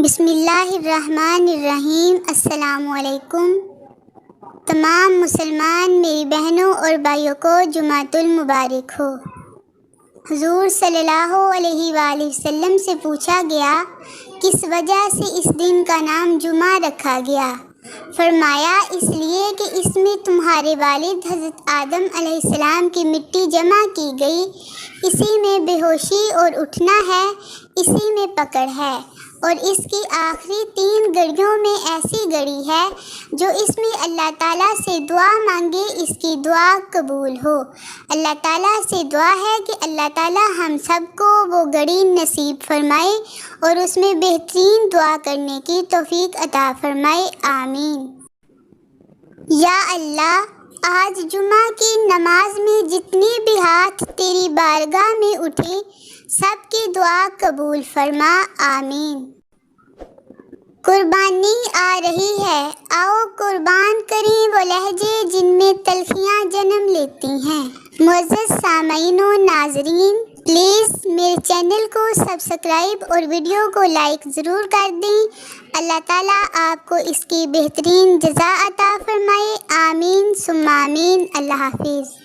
بسم اللہ الرحمن الرحیم۔ السلام علیکم۔ تمام مسلمان میری بہنوں اور بھائیوں کو جمعۃ المبارک ہو۔ حضور صلی اللہ علیہ وآلہ وسلم سے پوچھا گیا کس وجہ سے اس دن کا نام جمعہ رکھا گیا؟ فرمایا اس لیے کہ اس میں تمہارے والد حضرت آدم علیہ السلام کی مٹی جمع کی گئی، اسی میں بے ہوشی اور اٹھنا ہے، اسی میں پکڑ ہے، اور اس کی آخری 3 گھڑیوں میں ایسی گھڑی ہے جو اس میں اللہ تعالیٰ سے دعا مانگے اس کی دعا قبول ہو۔ اللہ تعالیٰ سے دعا ہے کہ اللہ تعالیٰ ہم سب کو وہ گھڑی نصیب فرمائے اور اس میں بہترین دعا کرنے کی توفیق عطا فرمائے، آمین۔ یا اللہ، آج جمعہ کی نماز میں جتنے بھی ہاتھ تیری بارگاہ میں اٹھے سب کی دعا قبول فرما، آمین۔ قربانی آ رہی ہے، آؤ قربان کریں وہ لہجے جن میں تلخیاں جنم لیتی ہیں۔ معزز سامعین و ناظرین، پلیز میرے چینل کو سبسکرائب اور ویڈیو کو لائک ضرور کر دیں۔ اللہ تعالیٰ آپ کو اس کی بہترین جزا عطا فرمائے، آمین ثم آمین۔ اللہ حافظ۔